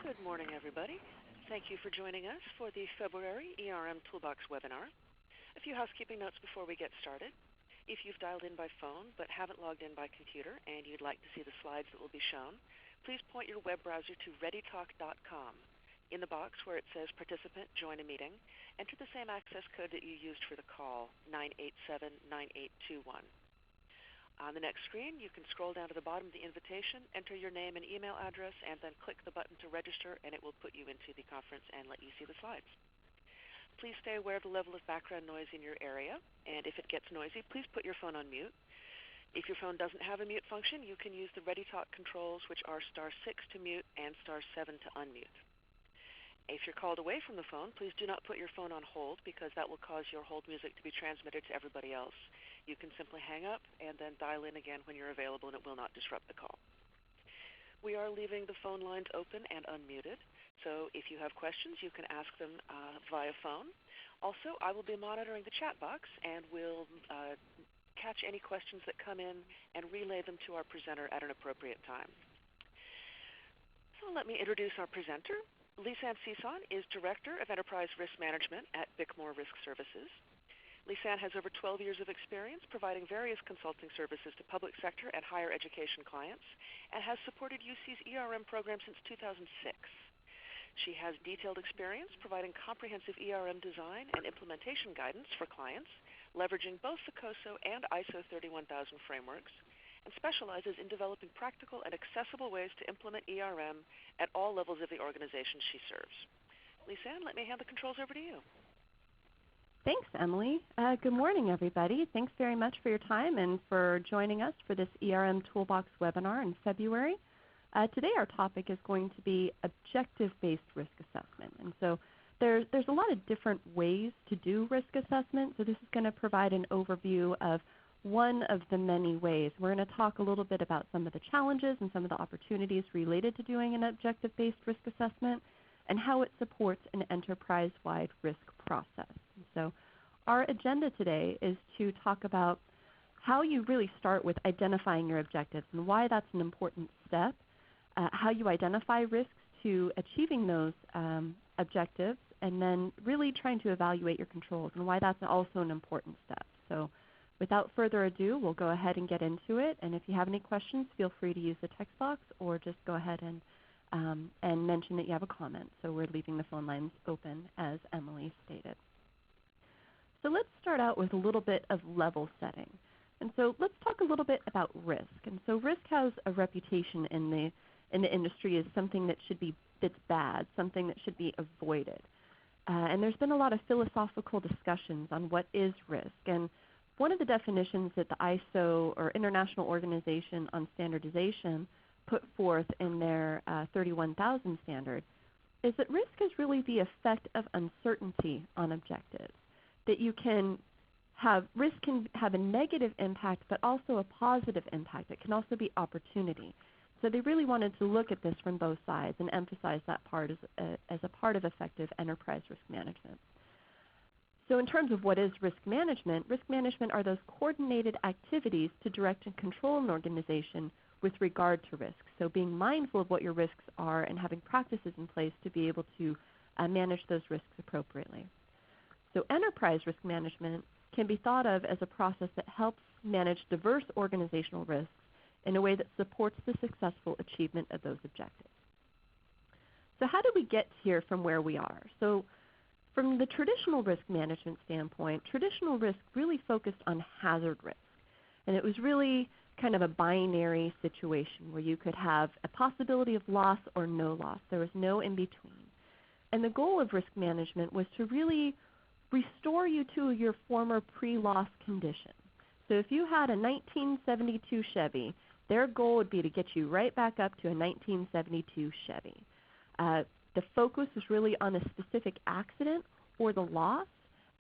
Good morning, everybody. Thank you for joining us for the February ERM Toolbox Webinar. A few housekeeping notes before we get started. If you've dialed in by phone but haven't logged in by computer and you'd like to see the slides that will be shown, please point your web browser to readytalk.com. In the box where it says Participant, Join a Meeting, enter the same access code that you used for the call, 9879821. On the next screen, you can scroll down to the bottom of the invitation, enter your name and email address, and then click the button to register, and it will put you into the conference and let you see the slides. Please stay aware of the level of background noise in your area, and if it gets noisy, please put your phone on mute. If your phone doesn't have a mute function, you can use the ReadyTalk controls, which are *6 to mute and *7 to unmute. If you're called away from the phone, please do not put your phone on hold because that will cause your hold music to be transmitted to everybody else. You can simply hang up and then dial in again when you're available, and it will not disrupt the call. We are leaving the phone lines open and unmuted, so if you have questions, you can ask them via phone. Also, I will be monitoring the chat box and will catch any questions that come in and relay them to our presenter at an appropriate time. So let me introduce our presenter. Lisanne Cison is Director of Enterprise Risk Management at Bickmore Risk Services. Lisanne has over 12 years of experience providing various consulting services to public sector and higher education clients and has supported UC's ERM program since 2006. She has detailed experience providing comprehensive ERM design and implementation guidance for clients, leveraging both the COSO and ISO 31000 frameworks, and specializes in developing practical and accessible ways to implement ERM at all levels of the organization she serves. Lisanne, let me hand the controls over to you. Thanks, Emily. Good morning, everybody. Thanks very much for your time and for joining us for this ERM Toolbox webinar in February. Today our topic is going to be objective-based risk assessment. And so there's a lot of different ways to do risk assessment. So this is going to provide an overview of one of the many ways. We're going to talk a little bit about some of the challenges and some of the opportunities related to doing an objective-based risk assessment and how it supports an enterprise-wide risk process. And so our agenda today is to talk about how you really start with identifying your objectives and why that's an important step, how you identify risks to achieving those objectives, and then really trying to evaluate your controls and why that's also an important step. So without further ado, we'll go ahead and get into it. And if you have any questions, feel free to use the text box or just go ahead and mention that you have a comment. So we're leaving the phone lines open, as Emily stated. So let's start out with a little bit of level setting. And so let's talk a little bit about risk. And so risk has a reputation in the industry as something that's bad, something that should be avoided. And there's been a lot of philosophical discussions on what is risk. And one of the definitions that the ISO, or International Organization on Standardization, put forth in their 31000 standard is that risk is really the effect of uncertainty on objectives. That you can have, risk can have a negative impact but also a positive impact. It can also be opportunity. So they really wanted to look at this from both sides and emphasize that part as a part of effective enterprise risk management. So in terms of what is risk management are those coordinated activities to direct and control an organization with regard to risks. So being mindful of what your risks are and having practices in place to be able to manage those risks appropriately. So enterprise risk management can be thought of as a process that helps manage diverse organizational risks in a way that supports the successful achievement of those objectives. So how did we get here from where we are? So from the traditional risk management standpoint, traditional risk really focused on hazard risk. And it was really kind of a binary situation where you could have a possibility of loss or no loss. There was no in between. And the goal of risk management was to really restore you to your former pre-loss condition. So if you had a 1972 Chevy, their goal would be to get you right back up to a 1972 Chevy. The focus was really on a specific accident or the loss,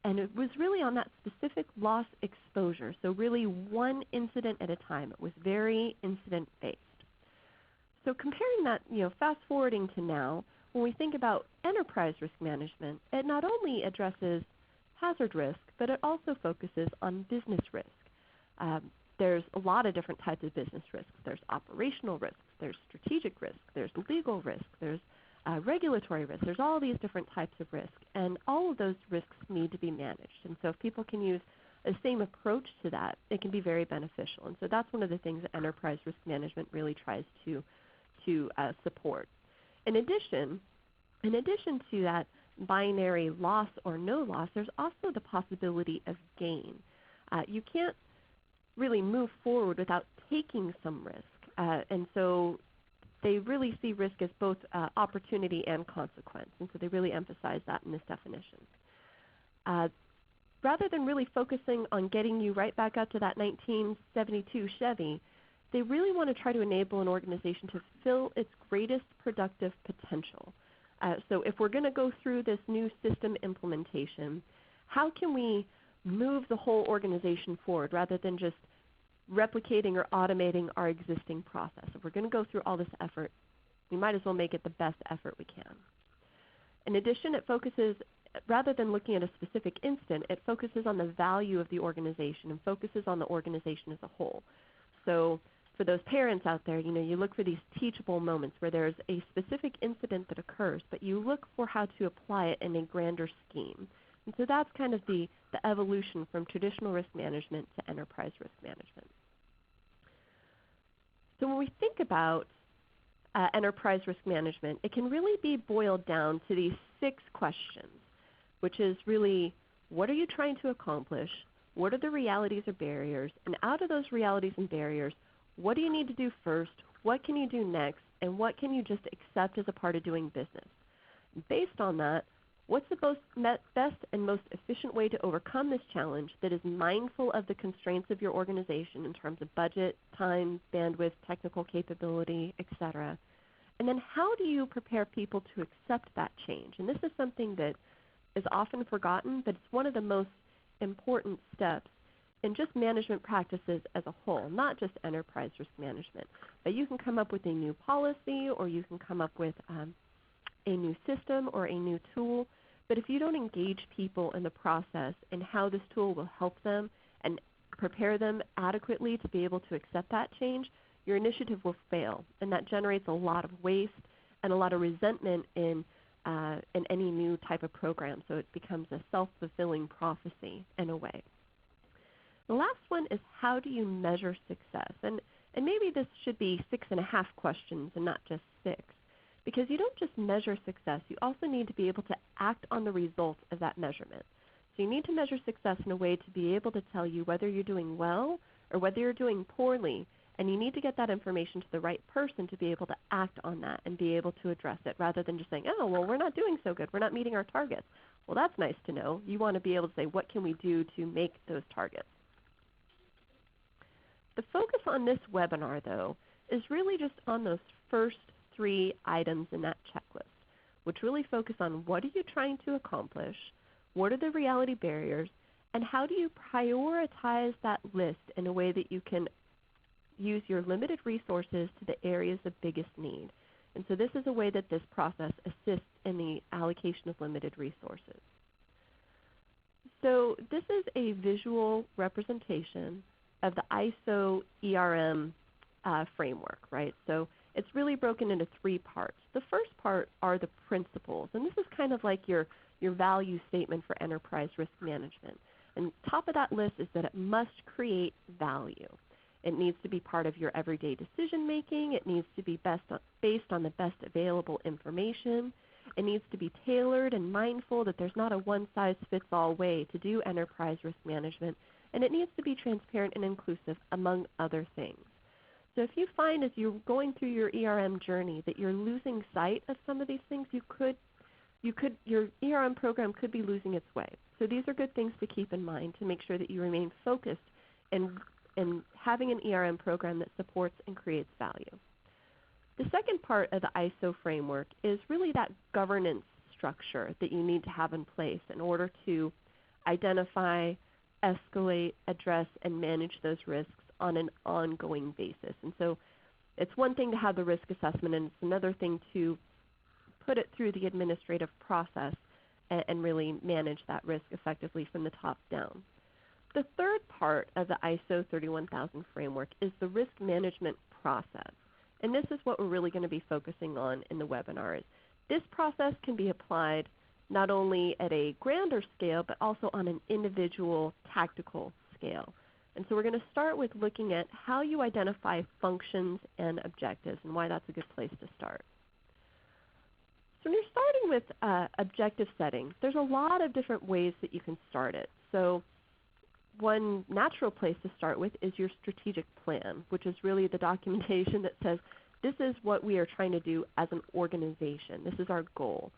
and it was really on that specific loss exposure. So really one incident at a time. It was very incident-based. So comparing that, fast forwarding to now, when we think about enterprise risk management, it not only addresses hazard risk, but it also focuses on business risk. There's a lot of different types of business risks. There's operational risks, there's strategic risks, there's legal risks, there's regulatory risk. There's all these different types of risk, and all of those risks need to be managed. And so if people can use the same approach to that, it can be very beneficial. And so that's one of the things that enterprise risk management really tries to support. In addition to that binary loss or no loss, there's also the possibility of gain. You can't really move forward without taking some risk. And so they really see risk as both opportunity and consequence. And so they really emphasize that in this definition. Rather than really focusing on getting you right back up to that 1972 Chevy, they really want to try to enable an organization to fulfill its greatest productive potential. So if we're going to go through this new system implementation, how can we move the whole organization forward rather than just replicating or automating our existing process? If we're going to go through all this effort, we might as well make it the best effort we can. In addition, it focuses, rather than looking at a specific instant, it focuses on the value of the organization and focuses on the organization as a whole. So for those parents out there, you look for these teachable moments where there's a specific incident that occurs, but you look for how to apply it in a grander scheme. And so that's kind of the evolution from traditional risk management to enterprise risk management. So when we think about enterprise risk management, it can really be boiled down to these 6 questions, which is really, what are you trying to accomplish? What are the realities or barriers? And out of those realities and barriers, what do you need to do first? What can you do next? And what can you just accept as a part of doing business? Based on that, what's the best and most efficient way to overcome this challenge that is mindful of the constraints of your organization in terms of budget, time, bandwidth, technical capability, etc.? And then how do you prepare people to accept that change? And this is something that is often forgotten, but it's one of the most important steps in just management practices as a whole, not just enterprise risk management. But you can come up with a new policy, or you can come up with a new system or a new tool. But if you don't engage people in the process and how this tool will help them and prepare them adequately to be able to accept that change, your initiative will fail. And that generates a lot of waste and a lot of resentment in any new type of program. So it becomes a self-fulfilling prophecy in a way. The last one is, how do you measure success? And maybe this should be 6.5 questions and not just 6. Because you don't just measure success, you also need to be able to act on the results of that measurement. So you need to measure success in a way to be able to tell you whether you're doing well or whether you're doing poorly, and you need to get that information to the right person to be able to act on that and be able to address it, rather than just saying, oh, well, we're not doing so good, we're not meeting our targets. Well, that's nice to know. You want to be able to say, what can we do to make those targets? The focus on this webinar, though, is really just on those first 3 items in that checklist, which really focus on what are you trying to accomplish, what are the reality barriers, and how do you prioritize that list in a way that you can use your limited resources to the areas of biggest need. And so this is a way that this process assists in the allocation of limited resources. So this is a visual representation of the ISO ERM framework, right? So it's really broken into 3 parts. The first part are the principles, and this is kind of like your value statement for enterprise risk management. And top of that list is that it must create value. It needs to be part of your everyday decision making. It needs to be based on the best available information. It needs to be tailored and mindful that there's not a one-size-fits-all way to do enterprise risk management. And it needs to be transparent and inclusive, among other things. So if you find as you're going through your ERM journey that you're losing sight of some of these things, your ERM program could be losing its way. So these are good things to keep in mind to make sure that you remain focused and having an ERM program that supports and creates value. The second part of the ISO framework is really that governance structure that you need to have in place in order to identify, escalate, address, and manage those risks on an ongoing basis. And so it's one thing to have the risk assessment, and it's another thing to put it through the administrative process and really manage that risk effectively from the top down. The third part of the ISO 31000 framework is the risk management process. And this is what we're really going to be focusing on in the webinar, is this process can be applied not only at a grander scale, but also on an individual tactical scale. And so we're going to start with looking at how you identify functions and objectives and why that's a good place to start. So when you're starting with objective setting, there's a lot of different ways that you can start it. So one natural place to start with is your strategic plan, which is really the documentation that says this is what we are trying to do as an organization. This is our goal.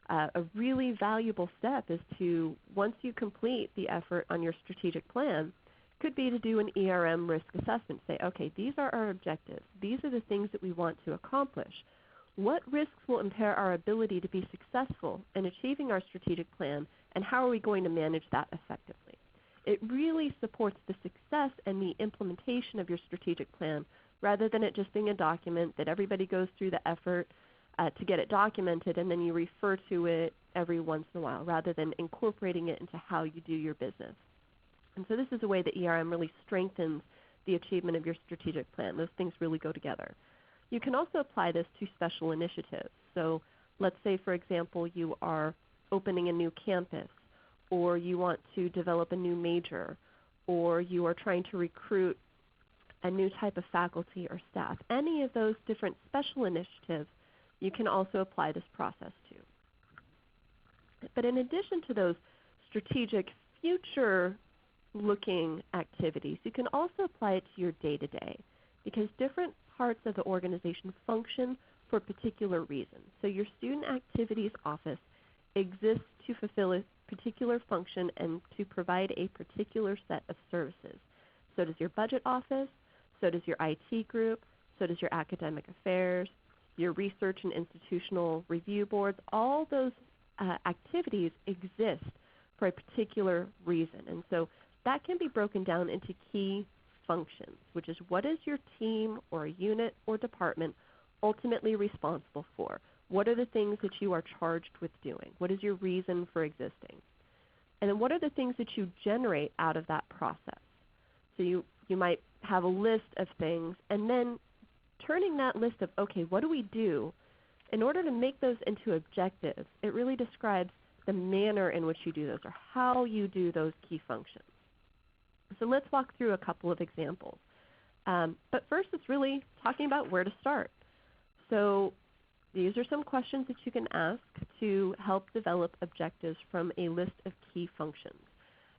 A really valuable step is to, once you complete the effort on your strategic plan, could be to do an ERM risk assessment. Say, okay, these are our objectives. These are the things that we want to accomplish. What risks will impair our ability to be successful in achieving our strategic plan, and how are we going to manage that effectively? It really supports the success and the implementation of your strategic plan, rather than it just being a document that everybody goes through the effort to get it documented and then you refer to it every once in a while, rather than incorporating it into how you do your business. And so this is a way that ERM really strengthens the achievement of your strategic plan. Those things really go together. You can also apply this to special initiatives. So let's say, for example, you are opening a new campus, or you want to develop a new major, or you are trying to recruit a new type of faculty or staff. Any of those different special initiatives you can also apply this process to. But in addition to those strategic future-looking activities, you can also apply it to your day-to-day, because different parts of the organization function for particular reasons. So your student activities office exists to fulfill a particular function and to provide a particular set of services. So does your budget office, so does your IT group, so does your academic affairs, your research and institutional review boards. All those activities exist for a particular reason. And so that can be broken down into key functions, which is what is your team or unit or department ultimately responsible for? What are the things that you are charged with doing? What is your reason for existing? And then what are the things that you generate out of that process? So you might have a list of things, and then turning that list of, okay, what do we do? In order to make those into objectives, it really describes the manner in which you do those, or how you do those key functions. So let's walk through a couple of examples. But first, it's really talking about where to start. So these are some questions that you can ask to help develop objectives from a list of key functions.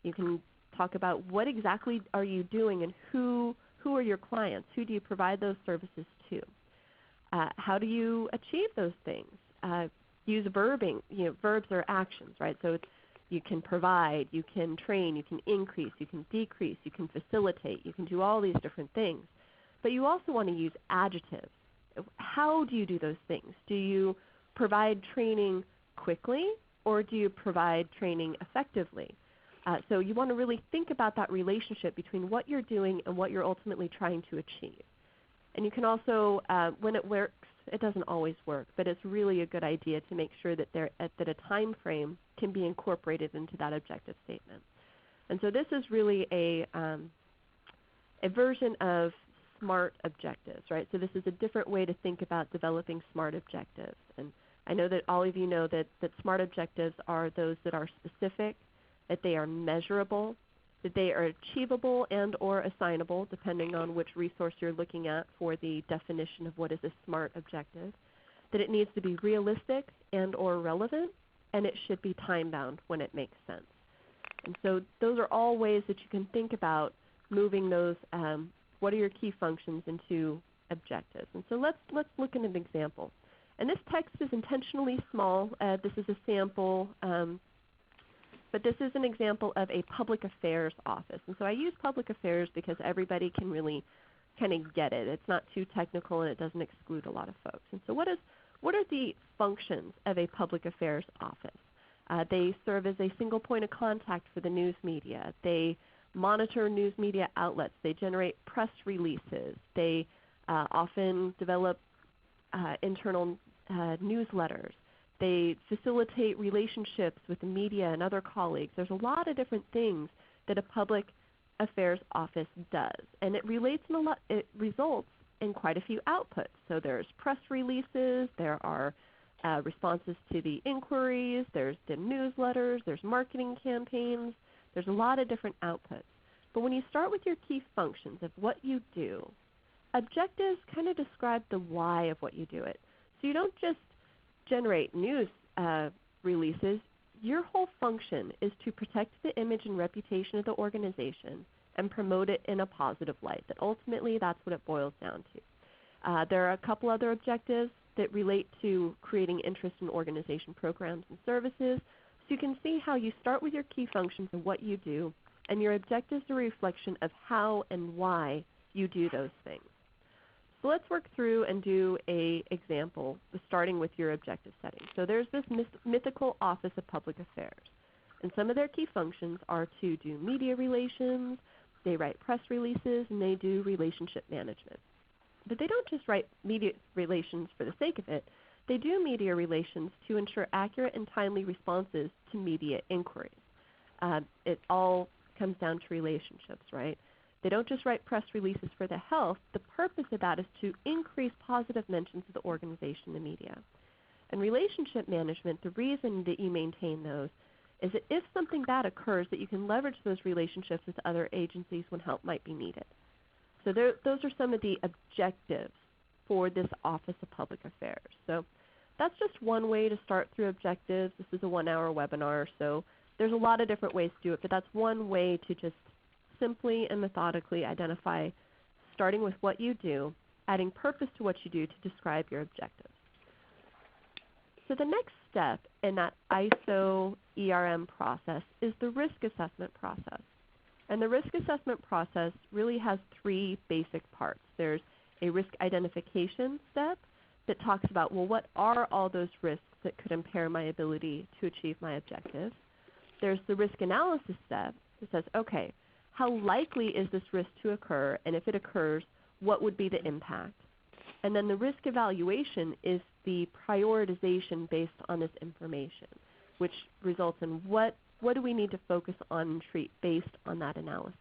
You can talk about what exactly are you doing, and who are your clients? Who do you provide those services to? How do you achieve those things? Use verbing. Verbs are actions, right? So you can provide, you can train, you can increase, you can decrease, you can facilitate, you can do all these different things. But you also want to use adjectives. How do you do those things? Do you provide training quickly, or do you provide training effectively? So you want to really think about that relationship between what you're doing and what you're ultimately trying to achieve. And you can also, when it works, it doesn't always work, but it's really a good idea to make sure that that a time frame can be incorporated into that objective statement. And so this is really a version of SMART objectives, right? So this is a different way to think about developing SMART objectives. And I know that all of you know that SMART objectives are those that are specific, that they are measurable, that they are achievable and or assignable, depending on which resource you're looking at for the definition of what is a SMART objective, that it needs to be realistic and or relevant, and it should be time-bound when it makes sense. And so those are all ways that you can think about moving those, what are your key functions, into objectives. And so let's look at an example. And this text is intentionally small. This is a sample. But this is an example of a public affairs office. And so I use public affairs because everybody can really kind of get it. It's not too technical, and it doesn't exclude a lot of folks. And so what are the functions of a public affairs office? They serve as a single point of contact for the news media. They monitor news media outlets. They generate press releases. They often develop internal newsletters. They facilitate relationships with the media and other colleagues. There's a lot of different things that a public affairs office does, and it results in quite a few outputs. So there's press releases, there are responses to the inquiries, there's the newsletters, there's marketing campaigns, there's a lot of different outputs. But when you start with your key functions of what you do, objectives kind of describe the why of what you do it. So you don't just generate news releases. Your whole function is to protect the image and reputation of the organization and promote it in a positive light. That ultimately that's what it boils down to. There are a couple other objectives that relate to creating interest in organization programs and services. So you can see how you start with your key functions of what you do, and your objectives are a reflection of how and why you do those things. So let's work through and do an example, starting with your objective setting. So there's this mythical Office of Public Affairs, and some of their key functions are to do media relations, they write press releases, and they do relationship management. But they don't just write media relations for the sake of it. They do media relations to ensure accurate and timely responses to media inquiries. It all comes down to relationships, right? They don't just write press releases for the health. The purpose of that is to increase positive mentions of the organization in the media. And relationship management, the reason that you maintain those is that if something bad occurs, that you can leverage those relationships with other agencies when help might be needed. So those are some of the objectives for this Office of Public Affairs. So that's just one way to start through objectives. This is a 1-hour webinar, so there's a lot of different ways to do it, but that's one way to just simply and methodically identify, starting with what you do, adding purpose to what you do to describe your objectives. So the next step in that ISO ERM process is the risk assessment process. And the risk assessment process really has 3 basic parts. There's a risk identification step that talks about, well, what are all those risks that could impair my ability to achieve my objectives? There's the risk analysis step that says, okay, how likely is this risk to occur, and if it occurs, what would be the impact? And then the risk evaluation is the prioritization based on this information, which results in what do we need to focus on and treat based on that analysis.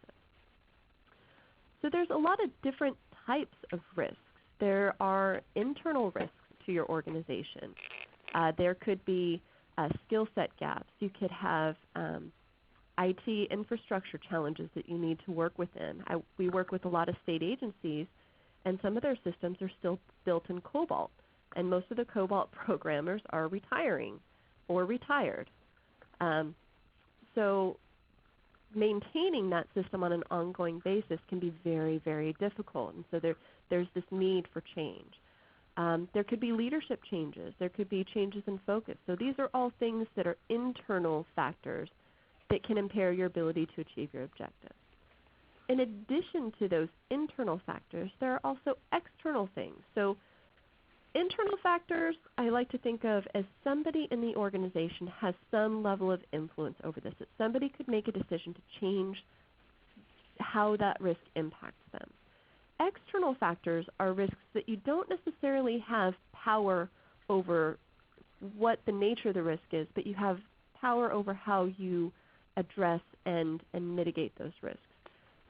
So there's a lot of different types of risks. There are internal risks to your organization. There could be skill set gaps. You could have IT infrastructure challenges that you need to work within. We work with a lot of state agencies, and some of their systems are still built in COBOL, and most of the COBOL programmers are retiring or retired. So maintaining that system on an ongoing basis can be very, very difficult, and so there's this need for change. There could be leadership changes. There could be changes in focus. So these are all things that are internal factors that can impair your ability to achieve your objectives. In addition to those internal factors, there are also external things. So internal factors I like to think of as somebody in the organization has some level of influence over this. That somebody could make a decision to change how that risk impacts them. External factors are risks that you don't necessarily have power over what the nature of the risk is, but you have power over how you address and mitigate those risks.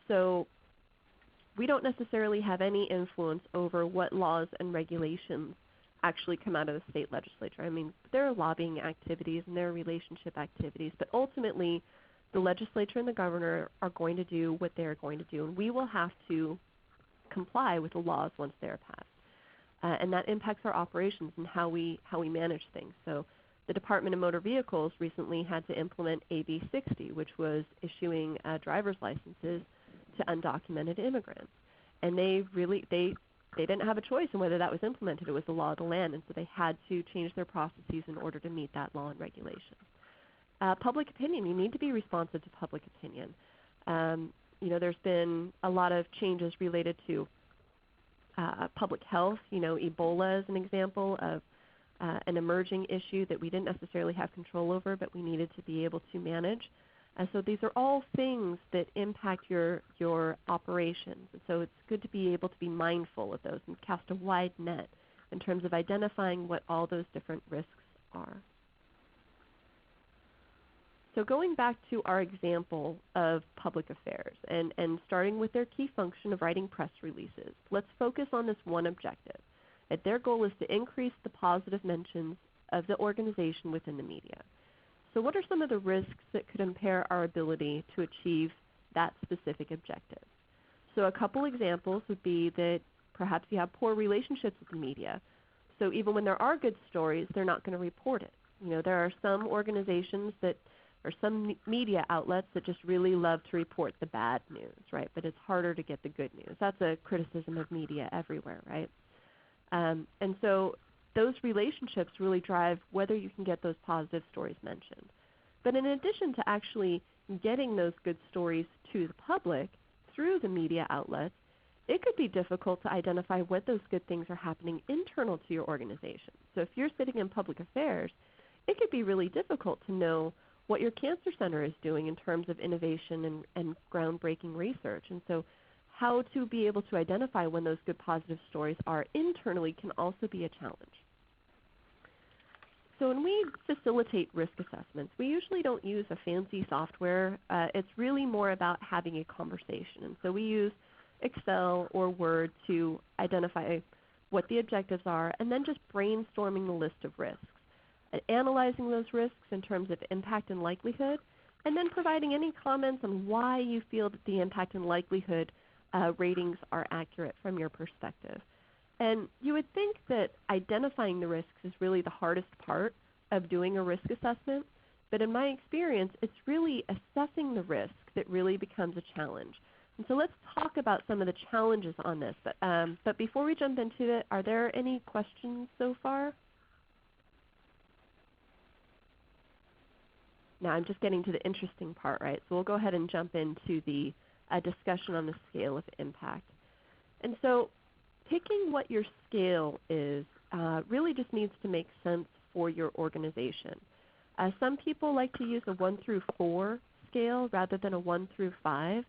So we don't necessarily have any influence over what laws and regulations actually come out of the state legislature. I mean, there are lobbying activities and there are relationship activities, but ultimately the legislature and the governor are going to do what they're going to do, and we will have to comply with the laws once they're passed. And that impacts our operations and how we manage things. So the Department of Motor Vehicles recently had to implement AB 60, which was issuing driver's licenses to undocumented immigrants. And they didn't have a choice in whether that was implemented. It was the law of the land, and so they had to change their processes in order to meet that law and regulation. Public opinion, you need to be responsive to public opinion. There's been a lot of changes related to public health. Ebola is an example of an emerging issue that we didn't necessarily have control over, but we needed to be able to manage. And so these are all things that impact your operations. And so it's good to be able to be mindful of those and cast a wide net in terms of identifying what all those different risks are. So going back to our example of public affairs and starting with their key function of writing press releases, let's focus on this one objective. Their goal is to increase the positive mentions of the organization within the media. So what are some of the risks that could impair our ability to achieve that specific objective? So a couple examples would be that perhaps you have poor relationships with the media. So even when there are good stories, they're not going to report it. There are some organizations that, or some media outlets that just really love to report the bad news, right? But it's harder to get the good news. That's a criticism of media everywhere, right? And so those relationships really drive whether you can get those positive stories mentioned. But in addition to actually getting those good stories to the public through the media outlets, it could be difficult to identify what those good things are happening internal to your organization. So if you're sitting in public affairs, it could be really difficult to know what your cancer center is doing in terms of innovation and groundbreaking research. And so how to be able to identify when those good positive stories are internally can also be a challenge. So when we facilitate risk assessments, we usually don't use a fancy software. It's really more about having a conversation. And so we use Excel or Word to identify what the objectives are, and then just brainstorming the list of risks, and analyzing those risks in terms of impact and likelihood, and then providing any comments on why you feel that the impact and likelihood ratings are accurate from your perspective. And you would think that identifying the risks is really the hardest part of doing a risk assessment, but in my experience, it's really assessing the risk that really becomes a challenge. And so let's talk about some of the challenges on this. But before we jump into it, are there any questions so far? Now I'm just getting to the interesting part, right? So we'll go ahead and jump into the discussion on the scale of impact. And so picking what your scale is really just needs to make sense for your organization. Some people like to use a 1 through 4 scale rather than a 1 through 5.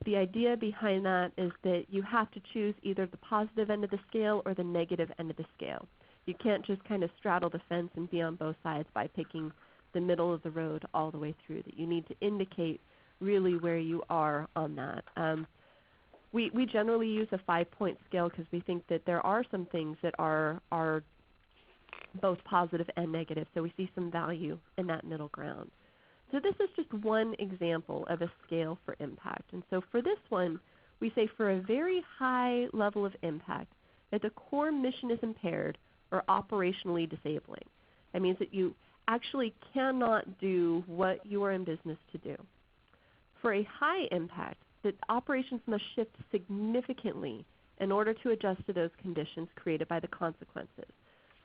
The idea behind that is that you have to choose either the positive end of the scale or the negative end of the scale. You can't just kind of straddle the fence and be on both sides by picking the middle of the road all the way through. That you need to indicate really where you are on that. We generally use a 5-point scale because we think that there are some things that are both positive and negative, so we see some value in that middle ground. So this is just one example of a scale for impact. And so for this one, we say for a very high level of impact, that the core mission is impaired or operationally disabling. That means that you actually cannot do what you are in business to do. For a high impact, that operations must shift significantly in order to adjust to those conditions created by the consequences.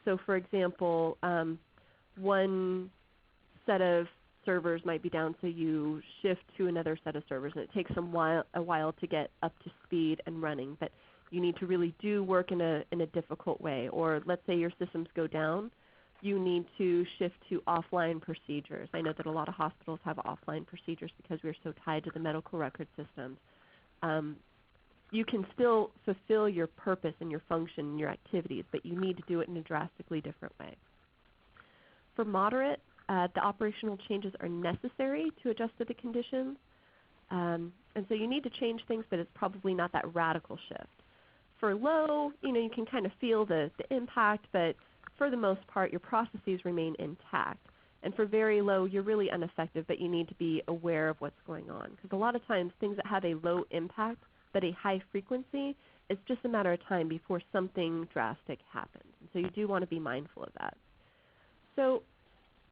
So for example, one set of servers might be down, so you shift to another set of servers, and it takes a while to get up to speed and running, but you need to really do work in a difficult way. Or let's say your systems go down, you need to shift to offline procedures. I know that a lot of hospitals have offline procedures because we're so tied to the medical record systems. You can still fulfill your purpose and your function and your activities, but you need to do it in a drastically different way. For moderate, the operational changes are necessary to adjust to the conditions. And so you need to change things, but it's probably not that radical shift. For low, you can kind of feel the impact, but for the most part, your processes remain intact. And for very low, you're really ineffective, but you need to be aware of what's going on. Because a lot of times, things that have a low impact but a high frequency, it's just a matter of time before something drastic happens. And so you do want to be mindful of that. So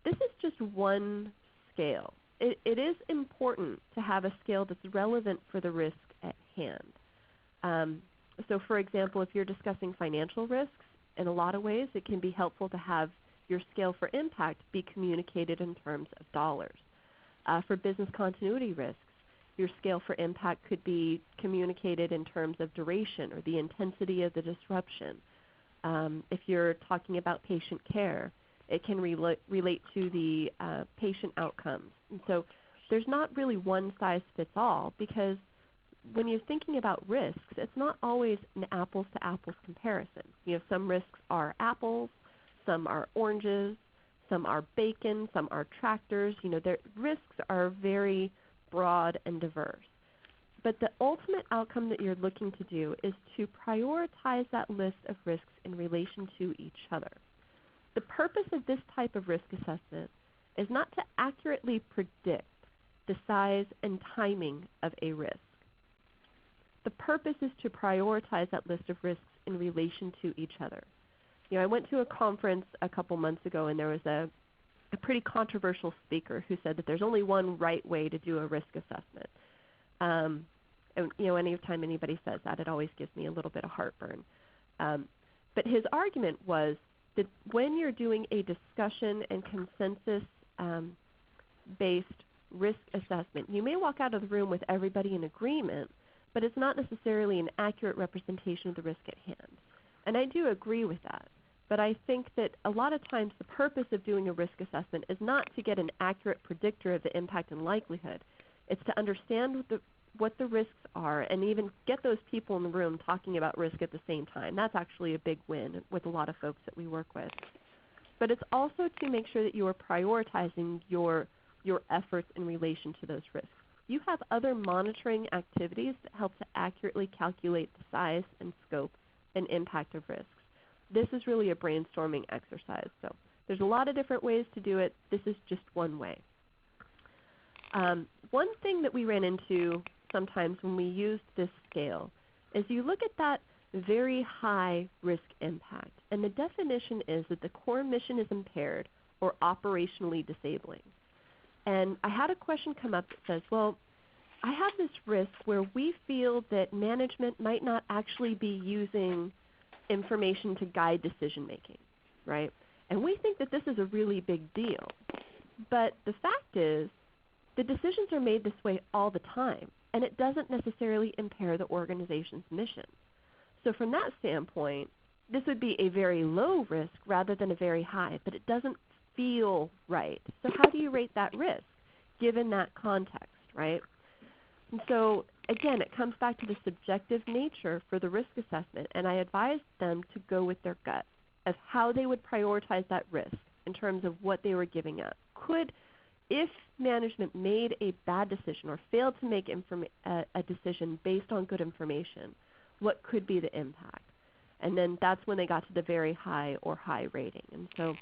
this is just one scale. It is important to have a scale that's relevant for the risk at hand. So for example, if you're discussing financial risks, in a lot of ways it can be helpful to have your scale for impact be communicated in terms of dollars. For business continuity risks, your scale for impact could be communicated in terms of duration or the intensity of the disruption. If you're talking about patient care, it can relate to the patient outcomes. And so there's not really one size fits all, because when you're thinking about risks, it's not always an apples to apples comparison. Some risks are apples, some are oranges, some are bacon, some are tractors. Their risks are very broad and diverse. But the ultimate outcome that you're looking to do is to prioritize that list of risks in relation to each other. The purpose of this type of risk assessment is not to accurately predict the size and timing of a risk. The purpose is to prioritize that list of risks in relation to each other. I went to a conference a couple months ago, and there was a pretty controversial speaker who said that there's only one right way to do a risk assessment. And anytime anybody says that, it always gives me a little bit of heartburn. But his argument was that when you're doing a discussion and consensus-based risk assessment, you may walk out of the room with everybody in agreement, but it's not necessarily an accurate representation of the risk at hand. And I do agree with that. But I think that a lot of times the purpose of doing a risk assessment is not to get an accurate predictor of the impact and likelihood. It's to understand what the risks are and even get those people in the room talking about risk at the same time. That's actually a big win with a lot of folks that we work with. But it's also to make sure that you are prioritizing your efforts in relation to those risks. You have other monitoring activities that help to accurately calculate the size and scope and impact of risks. This is really a brainstorming exercise. So there's a lot of different ways to do it. This is just one way. One thing that we ran into sometimes when we used this scale is you look at that very high risk impact, and the definition is that the core mission is impaired or operationally disabling. And I had a question come up that says, well, I have this risk where we feel that management might not actually be using information to guide decision making, right? And we think that this is a really big deal. But the fact is, the decisions are made this way all the time, and it doesn't necessarily impair the organization's mission. So from that standpoint, this would be a very low risk rather than a very high, but it doesn't feel right. So how do you rate that risk given that context, right? And so again, it comes back to the subjective nature for the risk assessment, and I advised them to go with their gut as how they would prioritize that risk in terms of what they were giving up. If management made a bad decision or failed to make a decision based on good information, what could be the impact? And then that's when they got to the very high or high rating. And so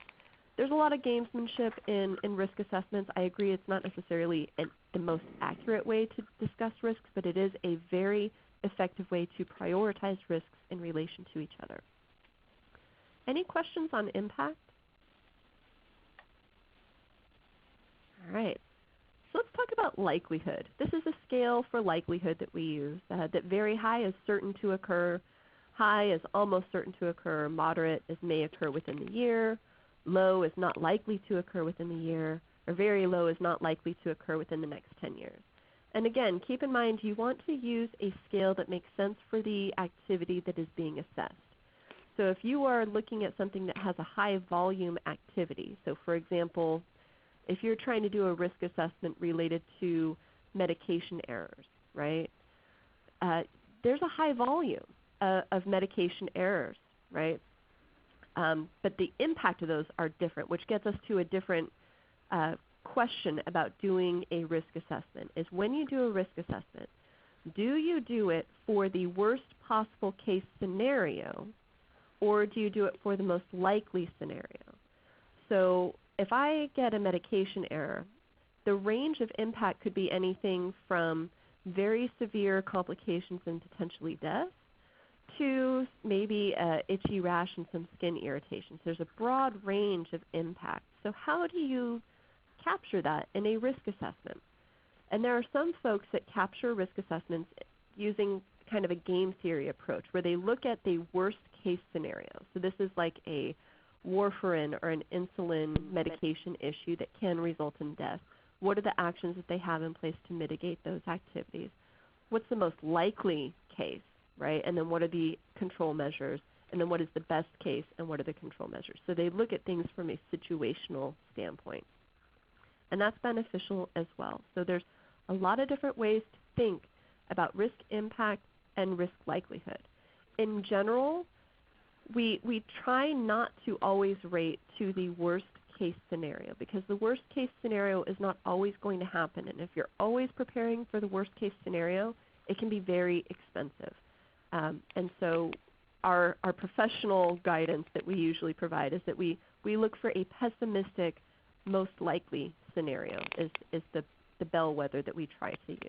there's a lot of gamesmanship in risk assessments. I agree it's not necessarily the most accurate way to discuss risks, but it is a very effective way to prioritize risks in relation to each other. Any questions on impact? All right. So let's talk about likelihood. This is a scale for likelihood that we use. That very high is certain to occur, high is almost certain to occur, moderate is may occur within the year, low is not likely to occur within the year, or very low is not likely to occur within the next 10 years. And again, keep in mind you want to use a scale that makes sense for the activity that is being assessed. So if you are looking at something that has a high volume activity, so for example, if you're trying to do a risk assessment related to medication errors, right, there's a high volume of medication errors, right? But the impact of those are different, which gets us to a different question about doing a risk assessment, is when you do a risk assessment, do you do it for the worst possible case scenario, or do you do it for the most likely scenario? So if I get a medication error, the range of impact could be anything from very severe complications and potentially death to maybe an itchy rash and some skin irritations. There's a broad range of impact. So how do you capture that in a risk assessment? And there are some folks that capture risk assessments using kind of a game theory approach where they look at the worst case scenario. So this is like a warfarin or an insulin medication issue that can result in death. What are the actions that they have in place to mitigate those activities? What's the most likely case, right? And then what are the control measures? And then what is the best case and what are the control measures? So they look at things from a situational standpoint. And that's beneficial as well. So there's a lot of different ways to think about risk impact and risk likelihood. In general, we try not to always rate to the worst case scenario because the worst case scenario is not always going to happen. And if you're always preparing for the worst case scenario, it can be very expensive. And so our professional guidance that we usually provide is that we we look for a pessimistic, most likely scenario is the bellwether that we try to use.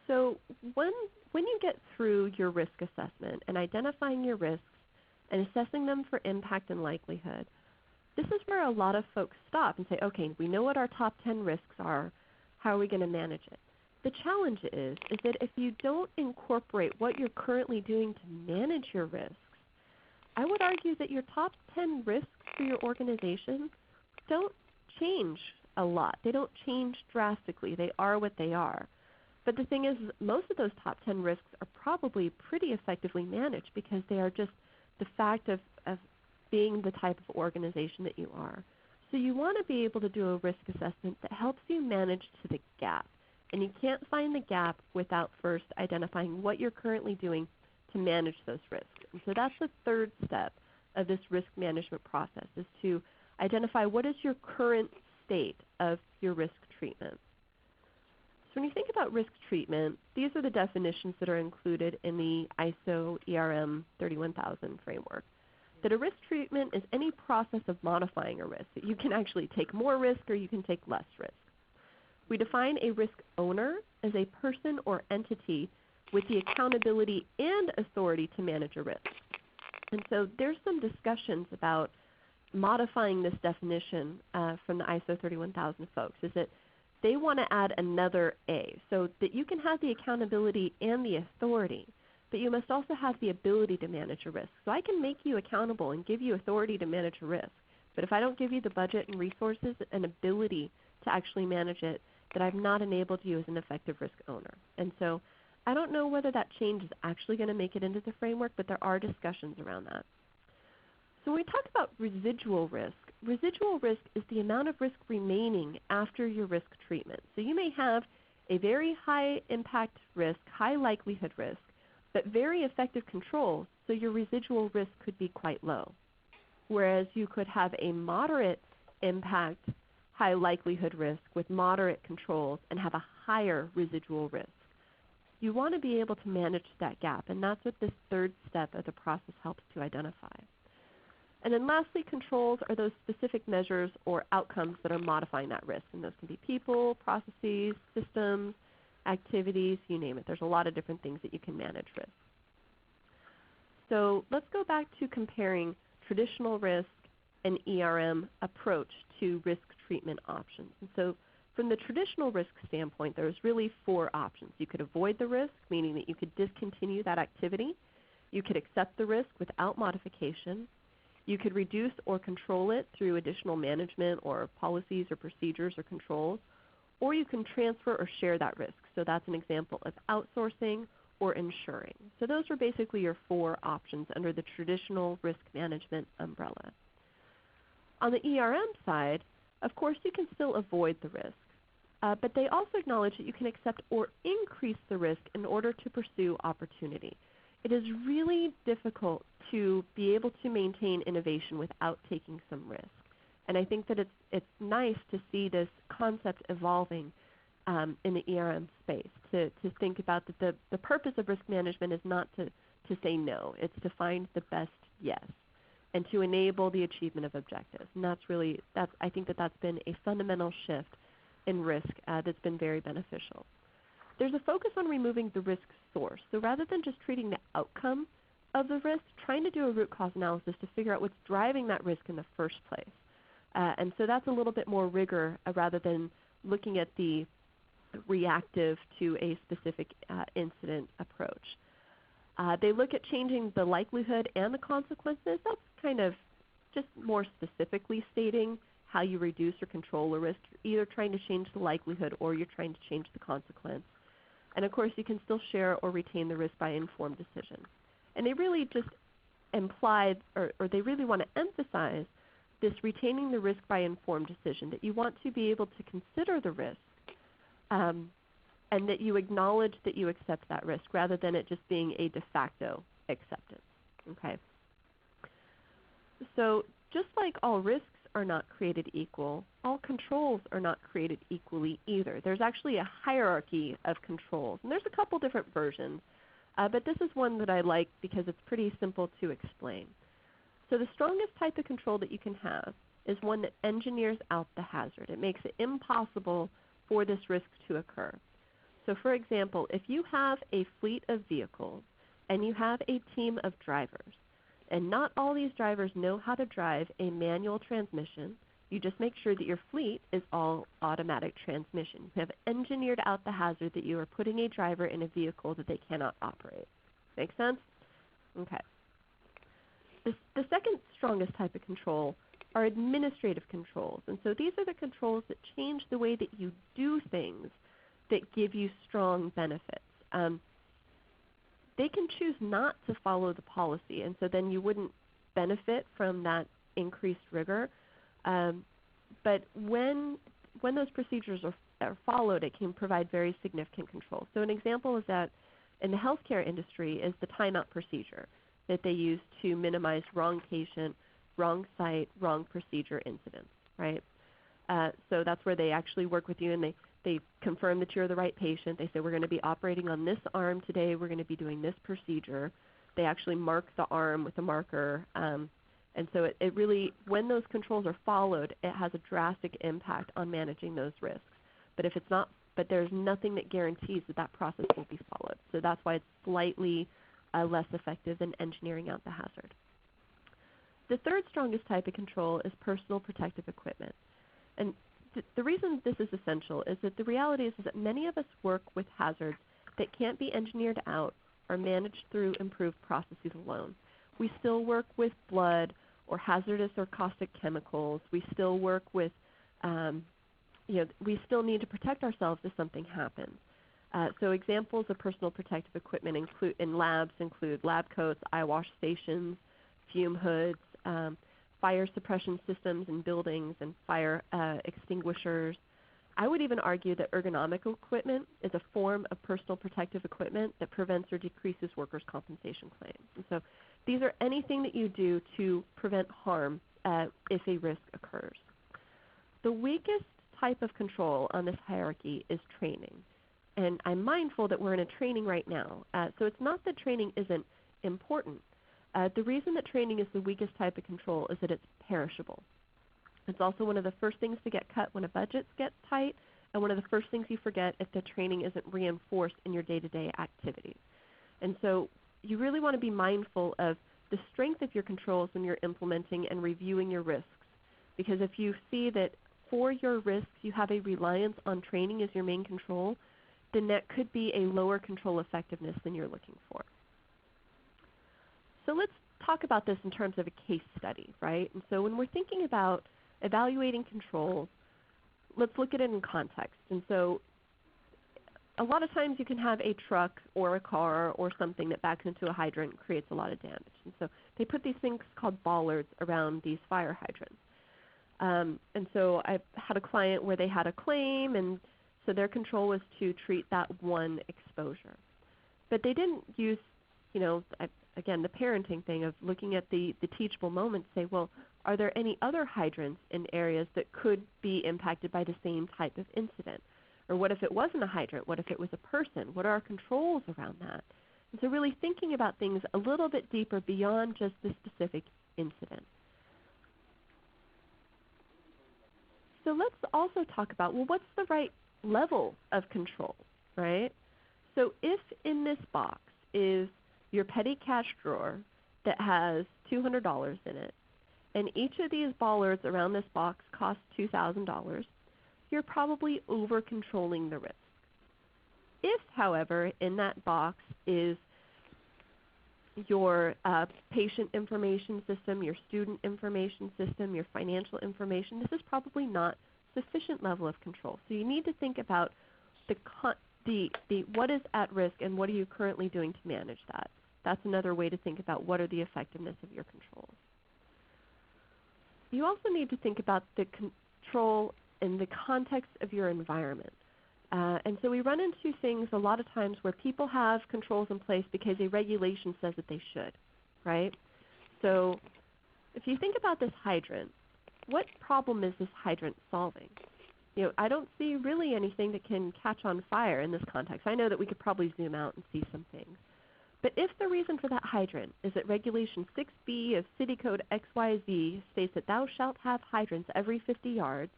So when you get through your risk assessment and identifying your risks and assessing them for impact and likelihood, this is where a lot of folks stop and say, okay, we know what our top 10 risks are. How are we going to manage it? The challenge is that if you don't incorporate what you're currently doing to manage your risks, I would argue that your top 10 risks for your organization don't change a lot. They don't change drastically. They are what they are. But the thing is, most of those top 10 risks are probably pretty effectively managed because they are just the fact of being the type of organization that you are. So you want to be able to do a risk assessment that helps you manage to the gap. And you can't find the gap without first identifying what you're currently doing to manage those risks. And so that's the third step of this risk management process, is to identify what is your current state of your risk treatment. So when you think about risk treatment, these are the definitions that are included in the ISO ERM 31000 framework. That a risk treatment is any process of modifying a risk. That you can actually take more risk or you can take less risk. We define a risk owner as a person or entity with the accountability and authority to manage a risk. And so there's some discussions about modifying this definition from the ISO 31000 folks, is that they want to add another A, so that you can have the accountability and the authority, but you must also have the ability to manage a risk. So I can make you accountable and give you authority to manage a risk, but if I don't give you the budget and resources and ability to actually manage it, then I've not enabled you as an effective risk owner. And so I don't know whether that change is actually going to make it into the framework, but there are discussions around that. So when we talk about residual risk is the amount of risk remaining after your risk treatment. So you may have a very high impact risk, high likelihood risk, but very effective controls, so your residual risk could be quite low. Whereas you could have a moderate impact, high likelihood risk with moderate controls and have a higher residual risk. You want to be able to manage that gap, and that's what this third step of the process helps to identify. And then lastly, controls are those specific measures or outcomes that are modifying that risk. And those can be people, processes, systems, activities, you name it. There's a lot of different things that you can manage risk. So let's go back to comparing traditional risk and ERM approach to risk treatment options. And so from the traditional risk standpoint, there's really 4 options. You could avoid the risk, meaning that you could discontinue that activity. You could accept the risk without modification. You could reduce or control it through additional management or policies or procedures or controls, or you can transfer or share that risk. So that's an example of outsourcing or insuring. So those are basically your 4 options under the traditional risk management umbrella. On the ERM side, of course you can still avoid the risk, but they also acknowledge that you can accept or increase the risk in order to pursue opportunity. It is really difficult to be able to maintain innovation without taking some risk. And I think that it's nice to see this concept evolving in the ERM space, to think about that the purpose of risk management is not to say no. It's to find the best yes and to enable the achievement of objectives. And I think that's been a fundamental shift in risk that's been very beneficial. There's a focus on removing the risk source. So rather than just treating the outcome of the risk, trying to do a root cause analysis to figure out what's driving that risk in the first place. And so that's a little bit more rigor rather than looking at the reactive to a specific incident approach. They look at changing the likelihood and the consequences. That's kind of just more specifically stating how you reduce or control a risk. You're either trying to change the likelihood or you're trying to change the consequence. And of course, you can still share or retain the risk by informed decision. And they really just imply, or they really want to emphasize this retaining the risk by informed decision, that you want to be able to consider the risk and that you acknowledge that you accept that risk rather than it just being a de facto acceptance. Okay. So just like all risks are not created equal, all controls are not created equally either. There's actually a hierarchy of controls. And there's a couple different versions, but this is one that I like because it's pretty simple to explain. So the strongest type of control that you can have is one that engineers out the hazard. It makes it impossible for this risk to occur. So for example, if you have a fleet of vehicles and you have a team of drivers, and not all these drivers know how to drive a manual transmission, you just make sure that your fleet is all automatic transmission. You have engineered out the hazard that you are putting a driver in a vehicle that they cannot operate. Make sense? Okay. The second strongest type of control are administrative controls. And so these are the controls that change the way that you do things that give you strong benefits. They can choose not to follow the policy, and so then you wouldn't benefit from that increased rigor. But when those procedures are followed, it can provide very significant control. So an example is that in the healthcare industry is the timeout procedure that they use to minimize wrong patient, wrong site, wrong procedure incidents, right? So that's where they actually work with you and they confirm that you're the right patient. They say, we're going to be operating on this arm today. We're going to be doing this procedure. They actually mark the arm with a marker. And so it really, when those controls are followed, it has a drastic impact on managing those risks. But if it's not, but there's nothing that guarantees that that process will be followed. So that's why it's slightly less effective than engineering out the hazard. The third strongest type of control is personal protective equipment. And the reason this is essential is that the reality is that many of us work with hazards that can't be engineered out or managed through improved processes alone. We still work with blood or hazardous or caustic chemicals. We still work with, we still need to protect ourselves if something happens. So examples of personal protective equipment in labs include lab coats, eye wash stations, fume hoods, fire suppression systems in buildings, and fire extinguishers. I would even argue that ergonomic equipment is a form of personal protective equipment that prevents or decreases workers' compensation claims. And so these are anything that you do to prevent harm if a risk occurs. The weakest type of control on this hierarchy is training. And I'm mindful that we're in a training right now. So it's not that training isn't important. The reason that training is the weakest type of control is that it's perishable. It's also one of the first things to get cut when a budget gets tight, and one of the first things you forget if the training isn't reinforced in your day-to-day activities. And so you really want to be mindful of the strength of your controls when you're implementing and reviewing your risks. Because if you see that for your risks you have a reliance on training as your main control, then that could be a lower control effectiveness than you're looking for. So let's talk about this in terms of a case study, right? And so when we're thinking about evaluating controls, let's look at it in context. And so a lot of times you can have a truck or a car or something that backs into a hydrant and creates a lot of damage. And so they put these things called bollards around these fire hydrants. And so I've had a client where they had a claim, and so their control was to treat that one exposure. But they didn't use, again, the parenting thing of looking at the teachable moments, say, well, are there any other hydrants in areas that could be impacted by the same type of incident? Or what if it wasn't a hydrant? What if it was a person? What are our controls around that? And so really thinking about things a little bit deeper beyond just the specific incident. So let's also talk about, well, what's the right level of control, right? So if in this box is your petty cash drawer that has $200 in it, and each of these bollards around this box costs $2,000, you're probably over-controlling the risk. If, however, in that box is your patient information system, your student information system, your financial information, this is probably not sufficient level of control. So you need to think about what is at risk and what are you currently doing to manage that. That's another way to think about what are the effectiveness of your controls. You also need to think about the control in the context of your environment. And so we run into things a lot of times where people have controls in place because a regulation says that they should, right? So if you think about this hydrant, what problem is this hydrant solving? I don't see really anything that can catch on fire in this context. I know that we could probably zoom out and see some things. But if the reason for that hydrant is that Regulation 6B of City Code XYZ states that thou shalt have hydrants every 50 yards,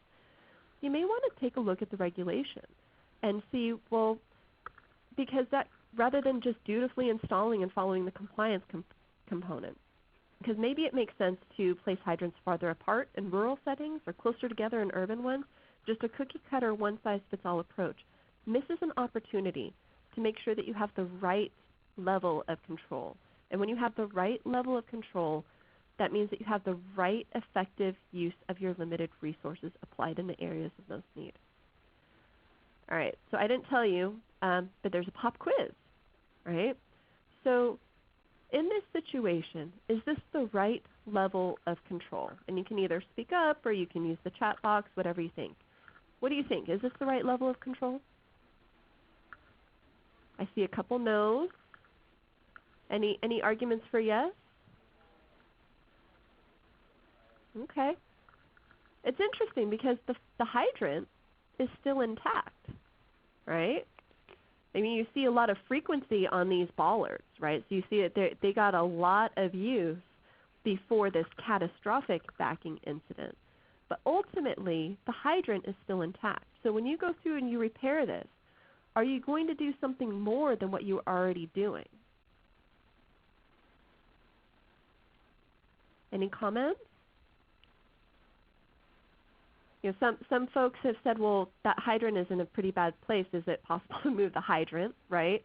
you may want to take a look at the regulation and see, well, because that, rather than just dutifully installing and following the compliance component, because maybe it makes sense to place hydrants farther apart in rural settings or closer together in urban ones. Just a cookie-cutter, one-size-fits-all approach misses an opportunity to make sure that you have the right level of control. And when you have the right level of control, that means that you have the right effective use of your limited resources applied in the areas of most need. All right, so I didn't tell you, but there's a pop quiz, right? So in this situation, is this the right level of control? And you can either speak up or you can use the chat box, whatever you think. What do you think? Is this the right level of control? I see a couple no's. Any arguments for yes? Okay. It's interesting because the hydrant is still intact, right? I mean, you see a lot of frequency on these bollards, right? So you see that they got a lot of use before this catastrophic backing incident. But ultimately, the hydrant is still intact. So when you go through and you repair this, are you going to do something more than what you were already doing? Any comments? You know, some folks have said, well, that hydrant is in a pretty bad place. Is it possible to move the hydrant, right?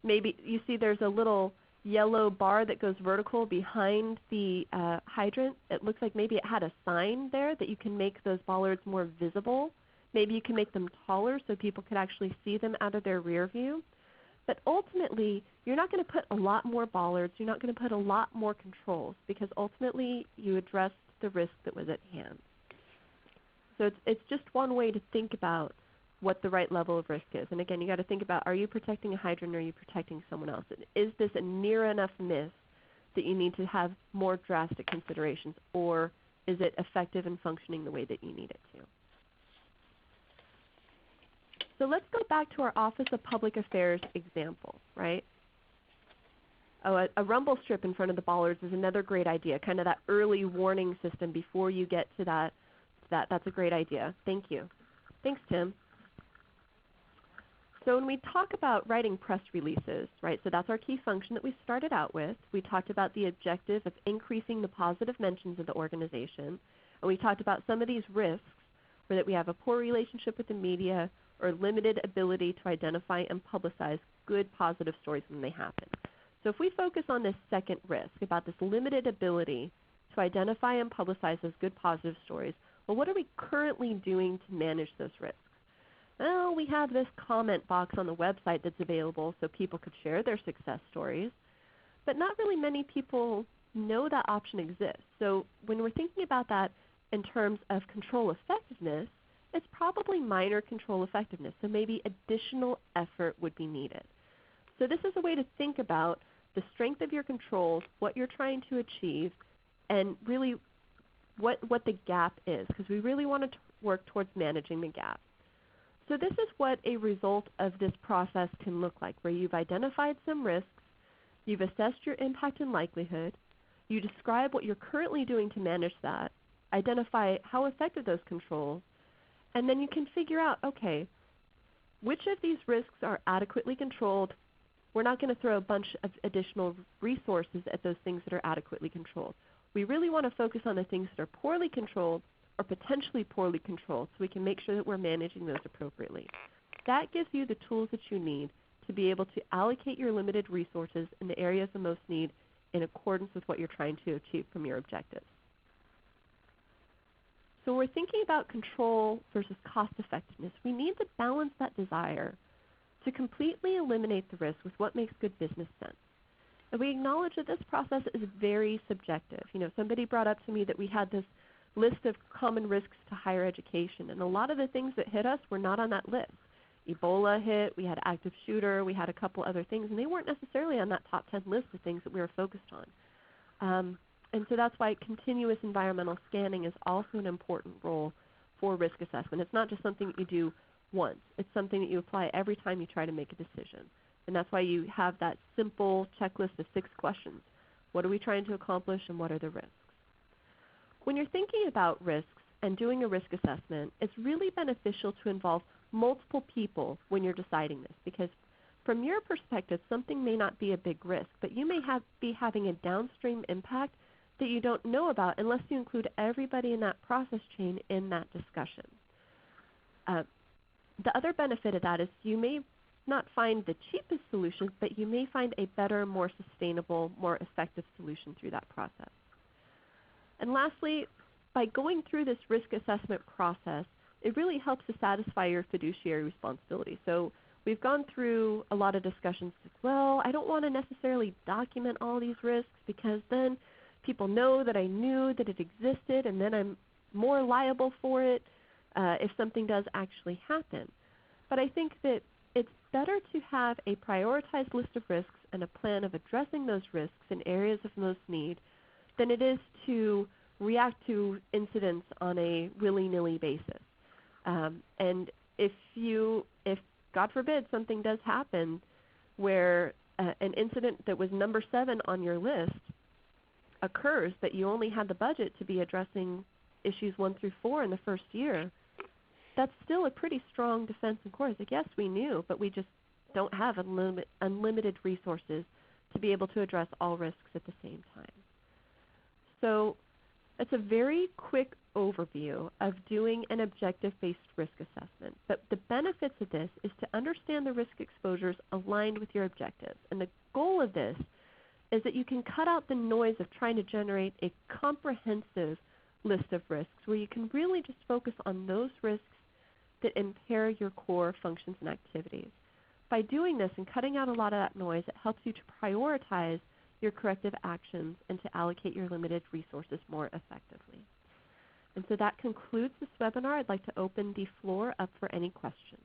Maybe you see there's a little yellow bar that goes vertical behind the hydrant. It looks like maybe it had a sign there that you can make those bollards more visible. Maybe you can make them taller so people could actually see them out of their rear view. But ultimately, you're not going to put a lot more bollards. You're not going to put a lot more controls because ultimately you addressed the risk that was at hand. So it's just one way to think about what the right level of risk is. And again, you got to think about, are you protecting a hydrant or are you protecting someone else? Is this a near enough miss that you need to have more drastic considerations, or is it effective and functioning the way that you need it to? So let's go back to our Office of Public Affairs example, right? Oh, a rumble strip in front of the bollards is another great idea, kind of that early warning system before you get to that. That's a great idea. Thank you. Thanks, Tim. So when we talk about writing press releases, right, so that's our key function that we started out with. We talked about the objective of increasing the positive mentions of the organization. And we talked about some of these risks, where that we have a poor relationship with the media or limited ability to identify and publicize good positive stories when they happen. So if we focus on this second risk, about this limited ability to identify and publicize those good positive stories, well, what are we currently doing to manage those risks? Well, we have this comment box on the website that's available so people could share their success stories, but not really many people know that option exists. So when we're thinking about that in terms of control effectiveness, it's probably minor control effectiveness, so maybe additional effort would be needed. So this is a way to think about the strength of your controls, what you're trying to achieve, and really what the gap is, because we really want to work towards managing the gap. So this is what a result of this process can look like, where you've identified some risks, you've assessed your impact and likelihood, you describe what you're currently doing to manage that, identify how effective those controls, and then you can figure out, okay, which of these risks are adequately controlled. We're not going to throw a bunch of additional resources at those things that are adequately controlled. We really want to focus on the things that are poorly controlled or potentially poorly controlled so we can make sure that we're managing those appropriately. That gives you the tools that you need to be able to allocate your limited resources in the areas of most need in accordance with what you're trying to achieve from your objectives. So when we're thinking about control versus cost effectiveness, we need to balance that desire to completely eliminate the risk with what makes good business sense. And we acknowledge that this process is very subjective. You know, somebody brought up to me that we had this list of common risks to higher education, and a lot of the things that hit us were not on that list. Ebola hit, we had active shooter, we had a couple other things, and they weren't necessarily on that top 10 list of things that we were focused on. And so that's why continuous environmental scanning is also an important role for risk assessment. It's not just something that you do once. It's something that you apply every time you try to make a decision. And that's why you have that simple checklist of 6 questions. What are we trying to accomplish and what are the risks? When you're thinking about risks and doing a risk assessment, it's really beneficial to involve multiple people when you're deciding this, because from your perspective, something may not be a big risk, but you may be having a downstream impact that you don't know about unless you include everybody in that process chain in that discussion. The other benefit of that is you may not find the cheapest solution, but you may find a better, more sustainable, more effective solution through that process. And lastly, by going through this risk assessment process, it really helps to satisfy your fiduciary responsibility. So we've gone through a lot of discussions as well. I don't want to necessarily document all these risks because then people know that I knew that it existed and then I'm more liable for it if something does actually happen. But I think that it's better to have a prioritized list of risks and a plan of addressing those risks in areas of most need than it is to react to incidents on a willy-nilly basis. And if God forbid something does happen where an incident that was number 7 on your list occurs, but you only had the budget to be addressing issues 1 through 4 in the first year, that's still a pretty strong defense in court. Like, yes, we knew, but we just don't have unlimited resources to be able to address all risks at the same time. So it's a very quick overview of doing an objective-based risk assessment. But the benefits of this is to understand the risk exposures aligned with your objectives. And the goal of this is that you can cut out the noise of trying to generate a comprehensive list of risks where you can really just focus on those risks that impair your core functions and activities. By doing this and cutting out a lot of that noise, it helps you to prioritize your corrective actions and to allocate your limited resources more effectively. And so that concludes this webinar. I'd like to open the floor up for any questions.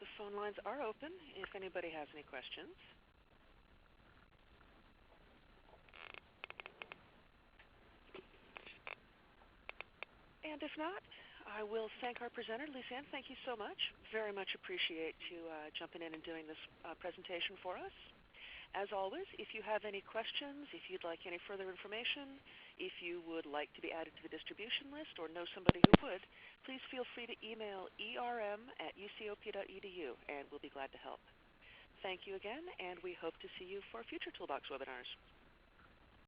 The phone lines are open if anybody has any questions. And if not, I will thank our presenter, Lisanne. Thank you so much. Very much appreciate you jumping in and doing this presentation for us. As always, if you have any questions, if you'd like any further information, if you would like to be added to the distribution list or know somebody who would, please feel free to email erm@ucop.edu, and we'll be glad to help. Thank you again, and we hope to see you for future Toolbox webinars.